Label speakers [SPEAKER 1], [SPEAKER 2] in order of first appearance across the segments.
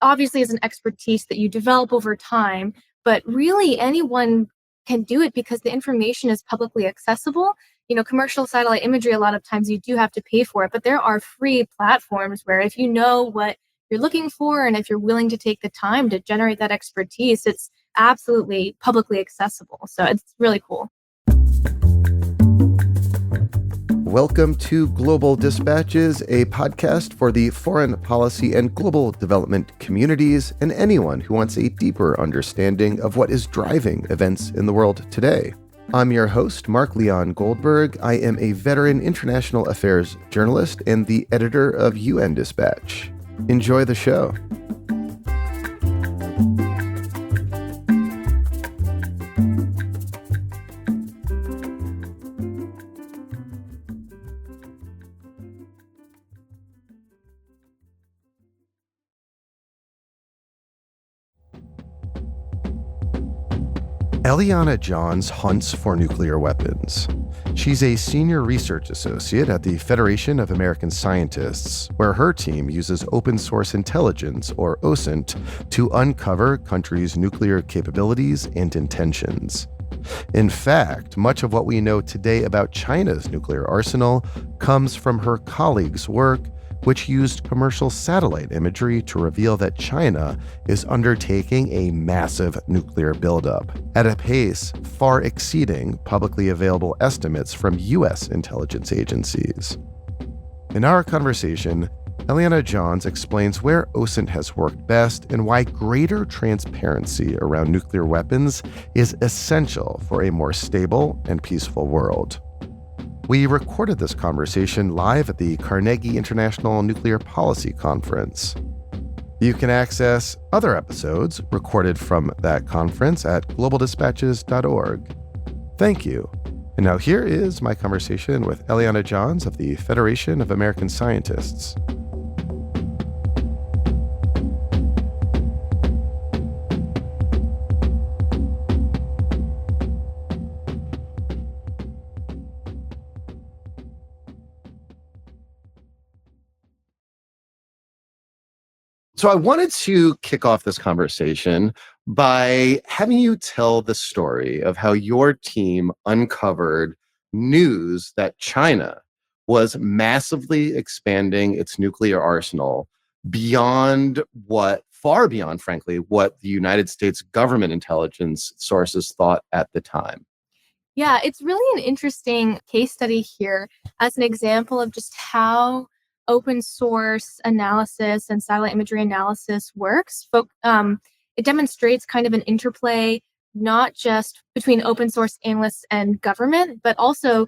[SPEAKER 1] obviously is an expertise that you develop over time, but really anyone can do it because the information is publicly accessible. Commercial satellite imagery, a lot of times you do have to pay for it, but there are free platforms where if you know what you're looking for and if you're willing to take the time to generate that expertise, it's absolutely publicly accessible. So it's really cool.
[SPEAKER 2] Welcome to Global Dispatches, a podcast for the foreign policy and global development communities and anyone who wants a deeper understanding of what is driving events in the world today. I'm your host, Mark Leon Goldberg. I am a veteran international affairs journalist and the editor of UN Dispatch. Enjoy the show. Eliana Johns hunts for nuclear weapons. She's a senior research associate at the Federation of American Scientists, where her team uses open source intelligence, or OSINT, to uncover countries' nuclear capabilities and intentions. In fact, much of what we know today about China's nuclear arsenal comes from her colleagues' work, which used commercial satellite imagery to reveal that China is undertaking a massive nuclear buildup at a pace far exceeding publicly available estimates from U.S. intelligence agencies. In our conversation, Eliana Johns explains where OSINT has worked best and why greater transparency around nuclear weapons is essential for a more stable and peaceful world. We recorded this conversation live at the Carnegie International Nuclear Policy Conference. You can access other episodes recorded from that conference at globaldispatches.org. Thank you. And now here is my conversation with Eliana Johns of the Federation of American Scientists. So I wanted to kick off this conversation by having you tell the story of how your team uncovered news that China was massively expanding its nuclear arsenal far beyond, frankly, what the United States government intelligence sources thought at the time.
[SPEAKER 1] Yeah, it's really an interesting case study here as an example of just how open source analysis and satellite imagery analysis works. It demonstrates kind of an interplay, not just between open source analysts and government, but also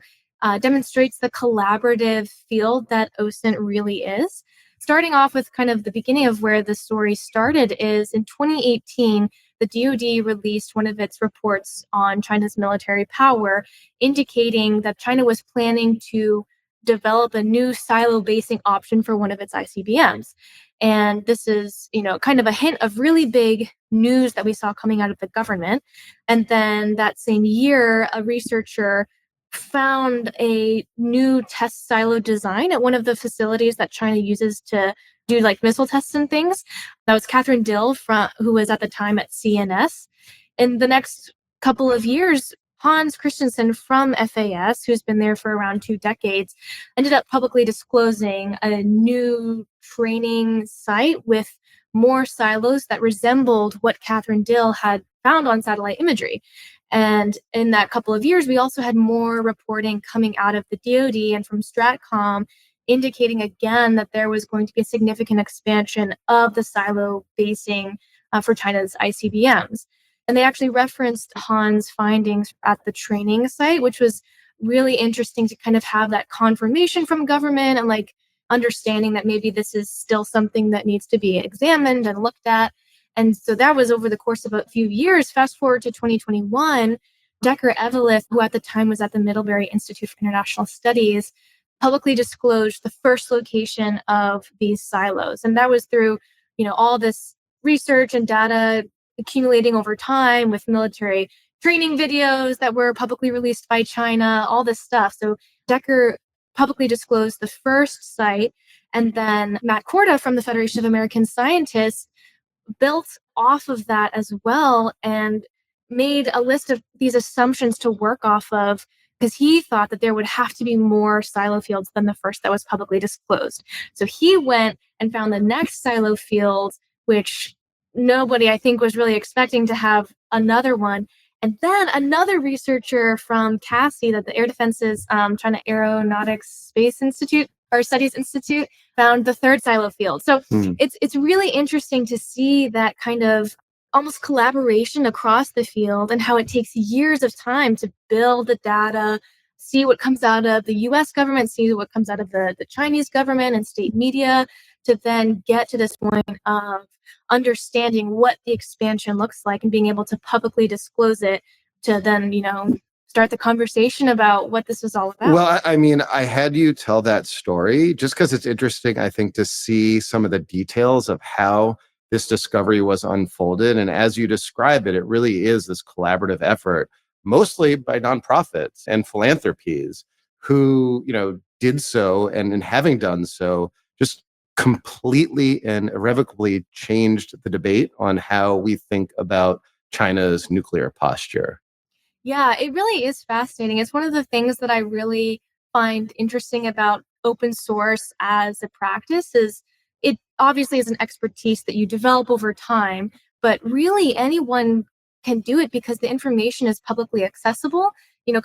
[SPEAKER 1] demonstrates the collaborative field that OSINT really is. Starting off with kind of the beginning of where the story started is in 2018, the DoD released one of its reports on China's military power, indicating that China was planning to develop a new silo basing option for one of its ICBMs. And this is, kind of a hint of really big news that we saw coming out of the government. And then that same year, a researcher found a new test silo design at one of the facilities that China uses to do like missile tests and things. That was Catherine Dill, who was at the time at CNS. In the next couple of years, Hans Christensen from FAS, who's been there for around 2 decades, ended up publicly disclosing a new training site with more silos that resembled what Catherine Dill had found on satellite imagery. And in that couple of years, we also had more reporting coming out of the DoD and from Stratcom, indicating again that there was going to be a significant expansion of the silo basing for China's ICBMs. And they actually referenced Han's findings at the training site, which was really interesting to kind of have that confirmation from government and like understanding that maybe this is still something that needs to be examined and looked at. And so that was over the course of a few years. Fast forward to 2021, Decker Evelith, who at the time was at the Middlebury Institute for International Studies, publicly disclosed the first location of these silos. And that was through, all this research and data accumulating over time with military training videos that were publicly released by China, all this stuff. So Decker publicly disclosed the first site, and then Matt Korda from the Federation of American Scientists built off of that as well and made a list of these assumptions to work off of because he thought that there would have to be more silo fields than the first that was publicly disclosed. So he went and found the next silo field, which nobody, I think, was really expecting to have another one. And then another researcher from CASI, that the Air Defense's China Aeronautics Space Institute or Studies Institute, found the third silo field. So it's really interesting to see that kind of almost collaboration across the field and how it takes years of time to build the data, see what comes out of the US government, see what comes out of the Chinese government and state media, to then get to this point of understanding what the expansion looks like and being able to publicly disclose it to then, start the conversation about what this was all about.
[SPEAKER 2] Well, I mean, I had you tell that story just because it's interesting, I think, to see some of the details of how this discovery was unfolded. And as you describe it, it really is this collaborative effort, mostly by nonprofits and philanthropies who, did so and in having done so, just completely and irrevocably changed the debate on how we think about China's nuclear posture.
[SPEAKER 1] Yeah, it really is fascinating. It's one of the things that I really find interesting about open source as a practice is it obviously is an expertise that you develop over time, but really anyone can do it because the information is publicly accessible.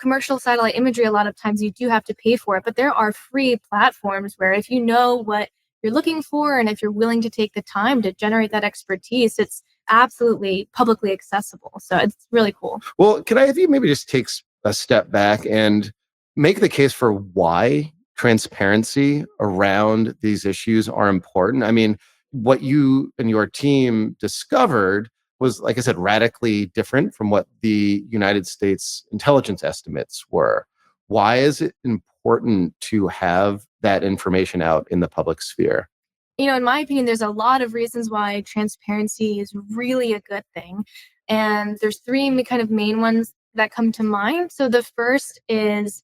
[SPEAKER 1] Commercial satellite imagery, a lot of times you do have to pay for it, but there are free platforms where if you know what you're looking for and if you're willing to take the time to generate that expertise, it's absolutely publicly accessible. So it's really cool.
[SPEAKER 2] Well, can I have you maybe just take a step back and make the case for why transparency around these issues are important? I mean, what you and your team discovered was, like I said, radically different from what the United States intelligence estimates were. Why is it important to have that information out in the public sphere?
[SPEAKER 1] In my opinion, there's a lot of reasons why transparency is really a good thing. And there's three kind of main ones that come to mind. So the first is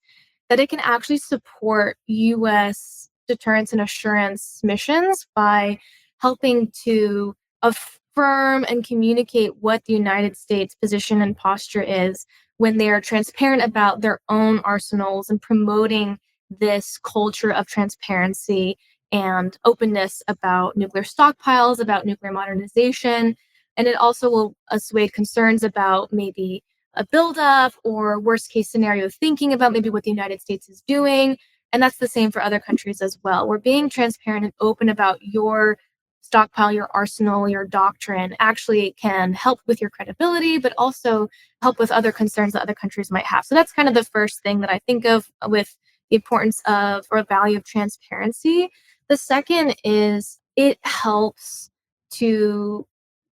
[SPEAKER 1] that it can actually support US deterrence and assurance missions by helping to affirm and communicate what the United States position and posture is when they are transparent about their own arsenals and promoting this culture of transparency and openness about nuclear stockpiles, about nuclear modernization. And it also will assuage concerns about maybe a buildup or worst case scenario thinking about maybe what the United States is doing. And that's the same for other countries as well. We're being transparent and open about your stockpile, your arsenal, your doctrine actually can help with your credibility, but also help with other concerns that other countries might have. So that's kind of the first thing that I think of with the importance of or value of transparency. The second is it helps to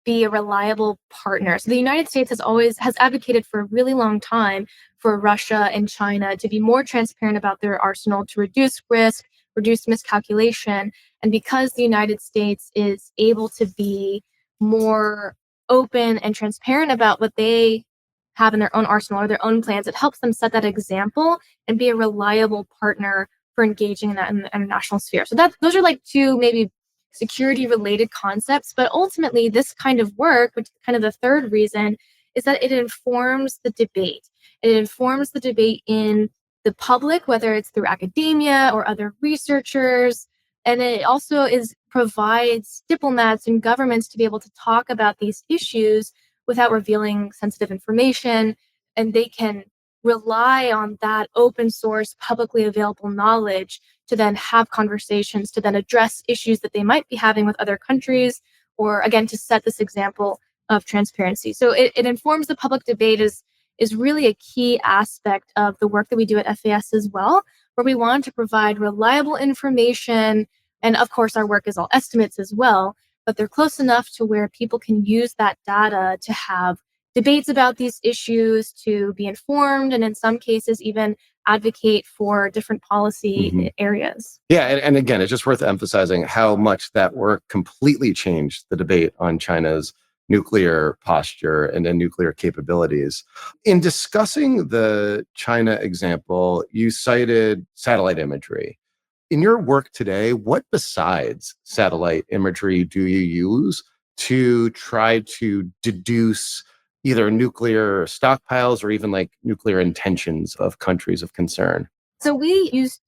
[SPEAKER 1] be a reliable partner. So the United States has advocated for a really long time for Russia and China to be more transparent about their arsenal to reduce risk, reduce miscalculation. And because the United States is able to be more open and transparent about what they have in their own arsenal or their own plans, it helps them set that example and be a reliable partner for engaging in that in the international sphere. So those are like two maybe security related concepts, but ultimately this kind of work, which is kind of the third reason, is that it informs the debate. It informs the debate in the public, whether it's through academia or other researchers. And it also provides diplomats and governments to be able to talk about these issues without revealing sensitive information. And they can rely on that open source, publicly available knowledge to then have conversations, to then address issues that they might be having with other countries, or again, to set this example of transparency. So it informs the public debate is really a key aspect of the work that we do at FAS as well, where we want to provide reliable information. And of course, our work is all estimates as well, but they're close enough to where people can use that data to have debates about these issues, to be informed, and in some cases, even advocate for different policy areas.
[SPEAKER 2] Yeah, and again, it's just worth emphasizing how much that work completely changed the debate on China's nuclear posture and nuclear capabilities. In discussing the China example, you cited satellite imagery. In your work today, what besides satellite imagery do you use to try to deduce either nuclear stockpiles or even like nuclear intentions of countries of concern?
[SPEAKER 1] So we use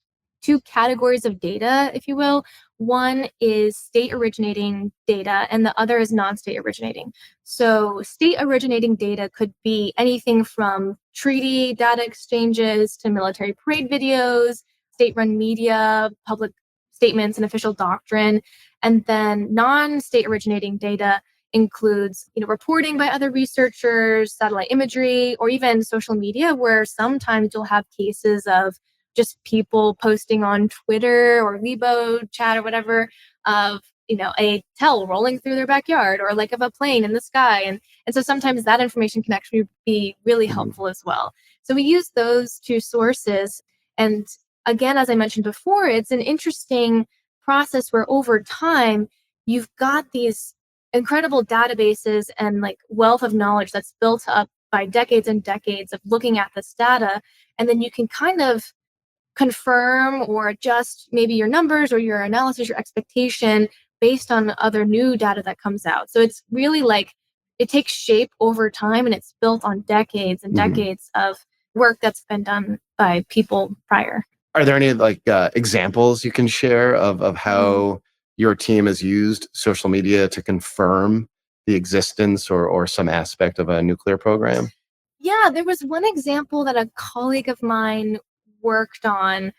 [SPEAKER 1] two categories of data, if you will. One is state originating data, and the other is non state originating. So, state originating data could be anything from treaty data exchanges to military parade videos, state run media, public statements, and official doctrine. And then non state originating data includes reporting by other researchers, satellite imagery, or even social media, where sometimes you'll have cases of just people posting on Twitter or Weibo chat or whatever of a tail rolling through their backyard or like of a plane in the sky, and so sometimes that information can actually be really helpful as well. So we use those two sources, and again, as I mentioned before, it's an interesting process where over time you've got these incredible databases and like wealth of knowledge that's built up by decades and decades of looking at this data, and then you can kind of confirm or adjust maybe your numbers or your analysis, your expectation based on other new data that comes out. So it's really like it takes shape over time and it's built on decades and
[SPEAKER 2] Mhm.
[SPEAKER 1] decades of work that's been done by people prior.
[SPEAKER 2] Are there any like examples you can share of
[SPEAKER 1] Mm.
[SPEAKER 2] how your team has used social media to confirm the existence or some aspect of a nuclear program?
[SPEAKER 1] Yeah, there was one example that a colleague of mine worked on.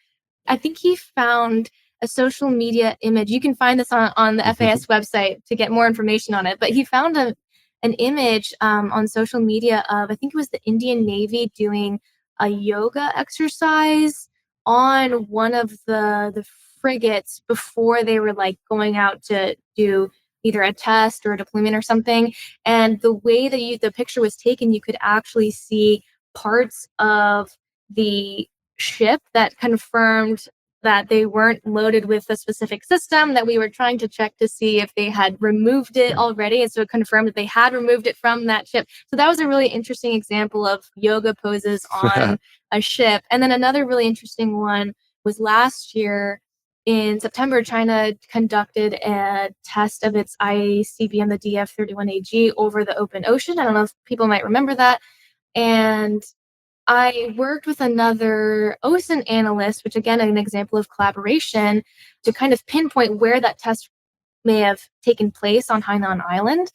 [SPEAKER 1] I think he found a social media image. You can find this on the FAS website to get more information on it. But he found an image on social media of, I think it was the Indian Navy doing a yoga exercise on one of the frigates before they were like going out to do either a test or a deployment or something. And the way that the picture was taken, you could actually see parts of the ship that confirmed that they weren't loaded with a specific system, that we were trying to check to see if they had removed it already. And so it confirmed that they had removed it from that ship. So that was a really interesting example of yoga poses on a ship. And then another really interesting one was last year in September, China conducted a test of its ICBM, the DF-31AG, over the open ocean. I don't know if people might remember that. And I worked with another OSINT analyst, which again, an example of collaboration, to kind of pinpoint where that test may have taken place on Hainan Island.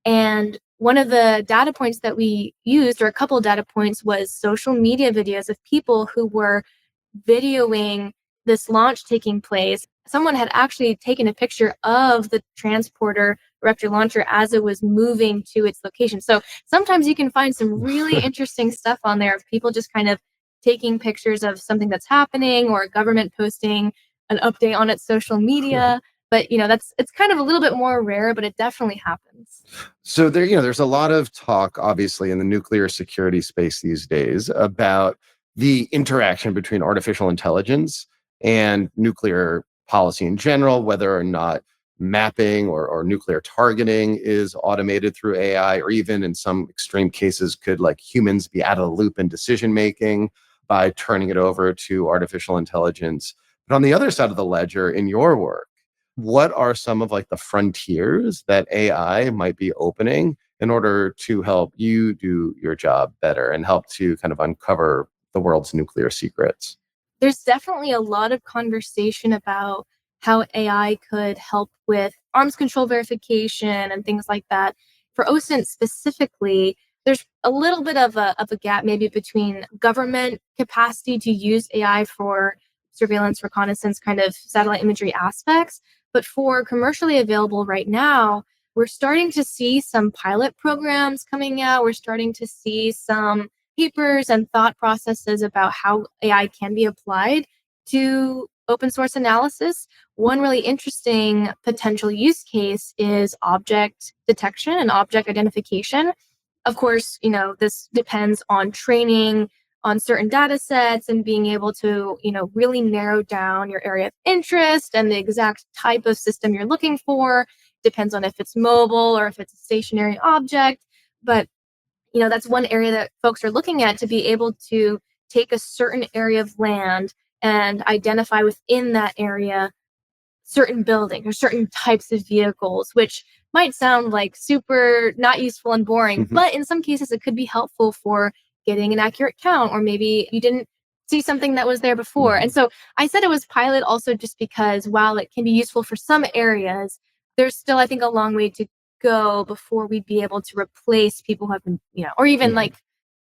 [SPEAKER 1] And one of the data points that we used, or a couple of data points, was social media videos of people who were videoing this launch taking place. Someone had actually taken a picture of the transporter reactor launcher as it was moving to its location. So sometimes you can find some really interesting stuff on there of people just kind of taking pictures of something that's happening or a government posting an update on its social media. But that's it's kind of a little bit more rare, but it definitely happens.
[SPEAKER 2] So there's a lot of talk, obviously, in the nuclear security space these days about the interaction between artificial intelligence and nuclear policy in general, whether or not mapping or nuclear targeting is automated through AI, or even in some extreme cases, could like humans be out of the loop in decision making by turning it over to artificial intelligence. But on the other side of the ledger, in your work, what are some of like the frontiers that AI might be opening in order to help you do your job better and help to kind of uncover the world's nuclear secrets?
[SPEAKER 1] There's definitely a lot of conversation about how AI could help with arms control verification and things like that. For OSINT specifically, there's a little bit of a gap maybe between government capacity to use AI for surveillance, reconnaissance, kind of satellite imagery aspects. But for commercially available right now, we're starting to see some pilot programs coming out. We're starting to see some papers and thought processes about how AI can be applied to open source analysis. One really interesting potential use case is object detection and object identification. Of course, this depends on training on certain data sets and being able to, really narrow down your area of interest and the exact type of system you're looking for. Depends on if it's mobile or if it's a stationary object. But that's one area that folks are looking at, to be able to take a certain area of land and identify within that area certain buildings or certain types of vehicles, which might sound like super not useful and boring, but in some cases it could be helpful for getting an accurate count, or maybe you didn't see something that was there before. And so I said it was pilot also just because while it can be useful for some areas, there's still, I think, a long way to go before we'd be able to replace people who have been, or even like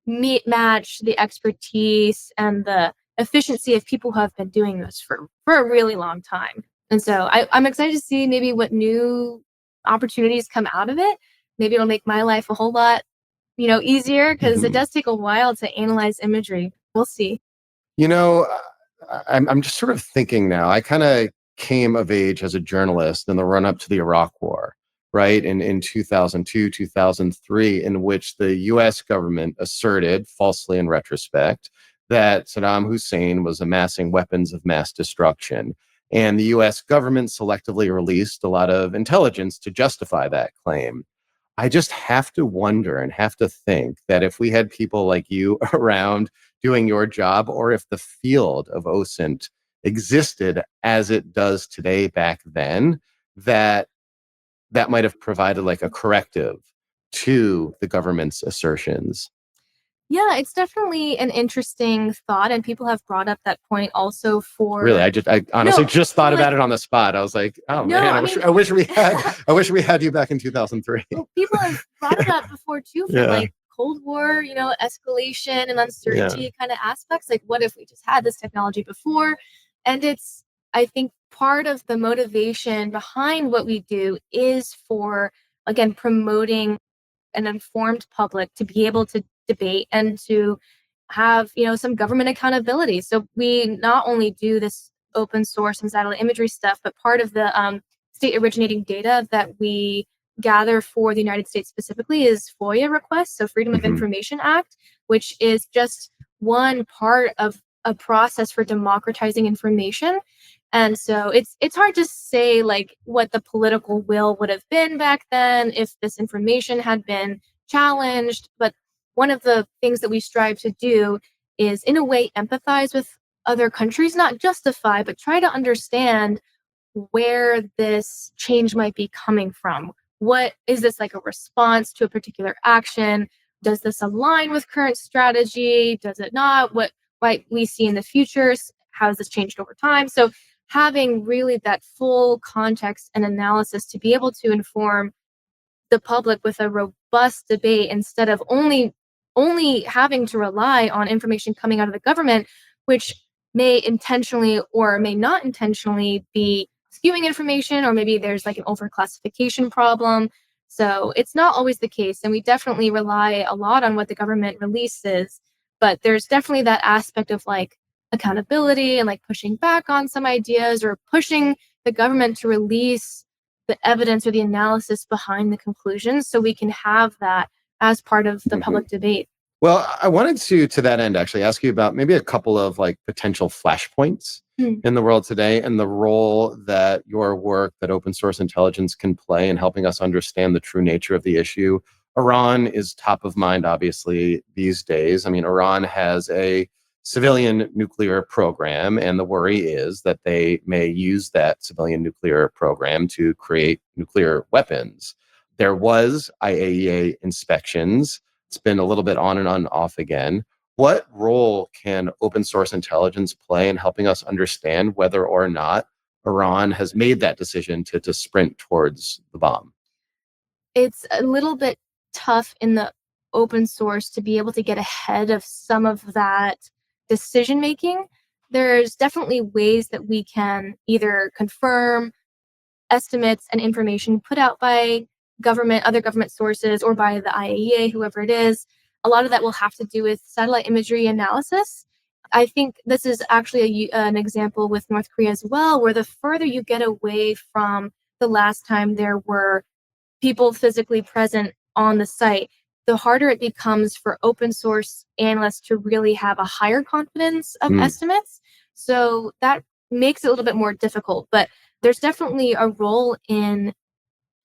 [SPEAKER 1] match the expertise and the efficiency of people who have been doing this for a really long time. And so I'm excited to see maybe what new opportunities come out of it. Maybe it'll make my life a whole lot, easier, because it does take a while to analyze imagery. We'll see.
[SPEAKER 2] You know, I'm just sort of thinking now. I kind of came of age as a journalist in the run up to the Iraq War, right? In 2002, 2003, in which the US government asserted, falsely in retrospect, that Saddam Hussein was amassing weapons of mass destruction. And the US government selectively released a lot of intelligence to justify that claim. I just have to wonder and have to think that if we had people like you around doing your job, or if the field of OSINT existed as it does today back then, that that might have provided like a corrective to the government's assertions.
[SPEAKER 1] Yeah, it's definitely an interesting thought, and people have brought up that point also
[SPEAKER 2] Really,
[SPEAKER 1] for
[SPEAKER 2] I honestly
[SPEAKER 1] no,
[SPEAKER 2] just thought about
[SPEAKER 1] like
[SPEAKER 2] it on the spot. I was like, oh
[SPEAKER 1] no,
[SPEAKER 2] man,
[SPEAKER 1] I mean,
[SPEAKER 2] I wish we had you back in 2003.
[SPEAKER 1] well, people have brought it up before too from
[SPEAKER 2] Yeah,
[SPEAKER 1] like Cold War, escalation and
[SPEAKER 2] yeah.
[SPEAKER 1] uncertainty kind of aspects. Like, what if we just had this technology before? And it's, I think, part of the motivation behind what we do is for, again, promoting an informed public to be able to debate and to have some government accountability. So we not only do this open source and satellite imagery stuff, but part of the state originating data that we gather for the United States specifically is FOIA requests, so Freedom of
[SPEAKER 2] Hmm.
[SPEAKER 1] Information Act, which is just one part of a process for democratizing information. And so it's hard to say like what the political will would have been back then if this information had been challenged. But one of the things that we strive to do is, in a way, empathize with other countries, not justify, but try to understand where this change might be coming from. What is this, like a response to a particular action? Does this align with current strategy? Does it not? What might we see in the future? How has this changed over time? So having really that full context and analysis to be able to inform the public with a robust debate instead of only having to rely on information coming out of the government, which may intentionally or may not intentionally be skewing information, or maybe there's like an overclassification problem. So it's not always the case, and we definitely rely a lot on what the government releases, but there's definitely that aspect of like accountability and like pushing back on some ideas, or pushing the government to release the evidence or the analysis behind the conclusions so we can have that as part of the public debate.
[SPEAKER 2] Well, I wanted to that end, actually ask you about maybe a couple of like potential flashpoints in the world today, and the role that your work, that open source intelligence can play in helping us understand the true nature of the issue. Iran is top of mind, obviously, these days. I mean, Iran has a civilian nuclear program, and the worry is that they may use that civilian nuclear program to create nuclear weapons. There was IAEA inspections. It's been a little bit on and on off again. What role can open source intelligence play in helping us understand whether or not Iran has made that decision to sprint towards the bomb?
[SPEAKER 1] It's a little bit tough in the open source to be able to get ahead of some of that decision making. There's definitely ways that we can either confirm estimates and information put out by other government sources, or by the IAEA, whoever it is. A lot of that will have to do with satellite imagery analysis. I think this is actually an example with North Korea as well, where the further you get away from the last time there were people physically present on the site, the harder it becomes for open source analysts to really have a higher confidence of
[SPEAKER 2] Mm.
[SPEAKER 1] estimates. So that makes it a little bit more difficult. But there's definitely a role in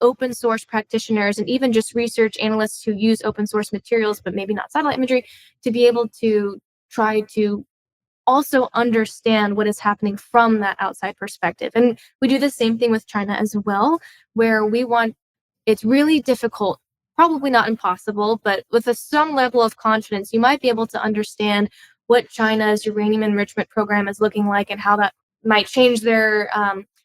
[SPEAKER 1] open source practitioners and even just research analysts who use open source materials, but maybe not satellite imagery, to be able to try to also understand what is happening from that outside perspective. And we do the same thing with China as well, where we want it's really difficult, probably not impossible, but with some level of confidence, you might be able to understand what China's uranium enrichment program is looking like and how that might change their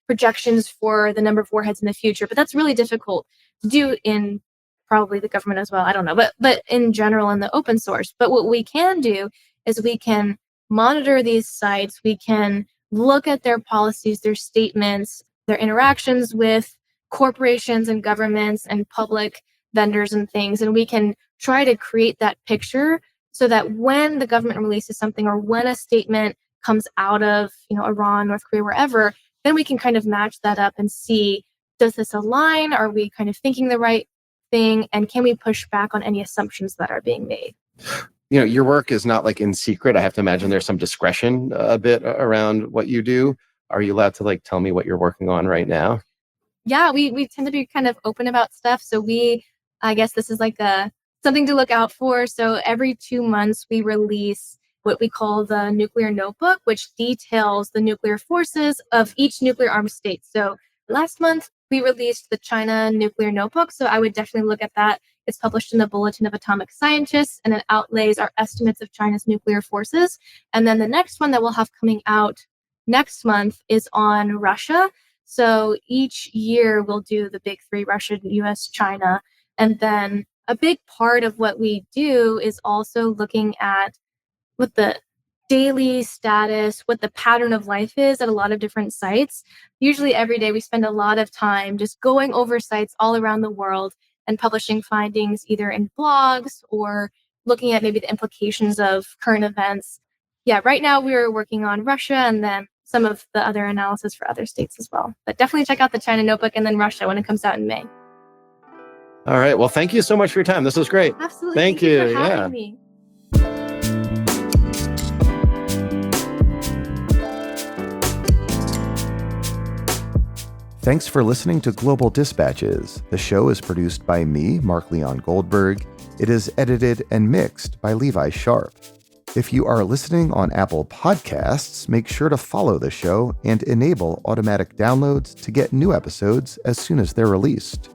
[SPEAKER 1] projections for the number of warheads in the future. But that's really difficult to do in probably the government as well. I don't know, but in general in the open source. But what we can do is we can monitor these sites. We can look at their policies, their statements, their interactions with corporations and governments and public vendors and things, and we can try to create that picture so that when the government releases something or when a statement comes out of Iran, North Korea, wherever, then we can kind of match that up and see, does this align? Are we kind of thinking the right thing? And can we push back on any assumptions that are being made?
[SPEAKER 2] Your work is not like in secret. I have to imagine there's some discretion a bit around what you do. Are you allowed to like tell me what you're working on right now?
[SPEAKER 1] Yeah, we tend to be kind of open about stuff. So I guess this is like something to look out for. So every 2 months we release what we call the nuclear notebook, which details the nuclear forces of each nuclear armed state. So last month we released the China nuclear notebook. So I would definitely look at that. It's published in the Bulletin of Atomic Scientists, and it outlays our estimates of China's nuclear forces. And then the next one that we'll have coming out next month is on Russia. So each year we'll do the big three: Russia, US, China. And then a big part of what we do is also looking at what the daily status, what the pattern of life is at a lot of different sites. Usually every day we spend a lot of time just going over sites all around the world and publishing findings either in blogs or looking at maybe the implications of current events. Yeah, right now we're working on Russia and then some of the other analysis for other states as well. But definitely check out the China notebook and then Russia when it comes out in May.
[SPEAKER 2] All right. Well, thank you so much for your time. This was great.
[SPEAKER 1] Absolutely.
[SPEAKER 2] Thank you.
[SPEAKER 1] For having me.
[SPEAKER 2] Thanks for listening to Global Dispatches. The show is produced by me, Mark Leon Goldberg. It is edited and mixed by Levi Sharp. If you are listening on Apple Podcasts, make sure to follow the show and enable automatic downloads to get new episodes as soon as they're released.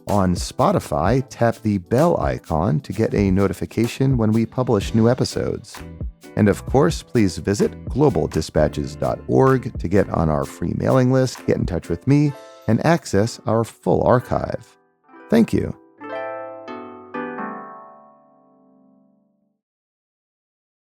[SPEAKER 2] On Spotify, tap the bell icon to get a notification when we publish new episodes. And of course, please visit globaldispatches.org to get on our free mailing list, get in touch with me, and access our full archive. Thank you.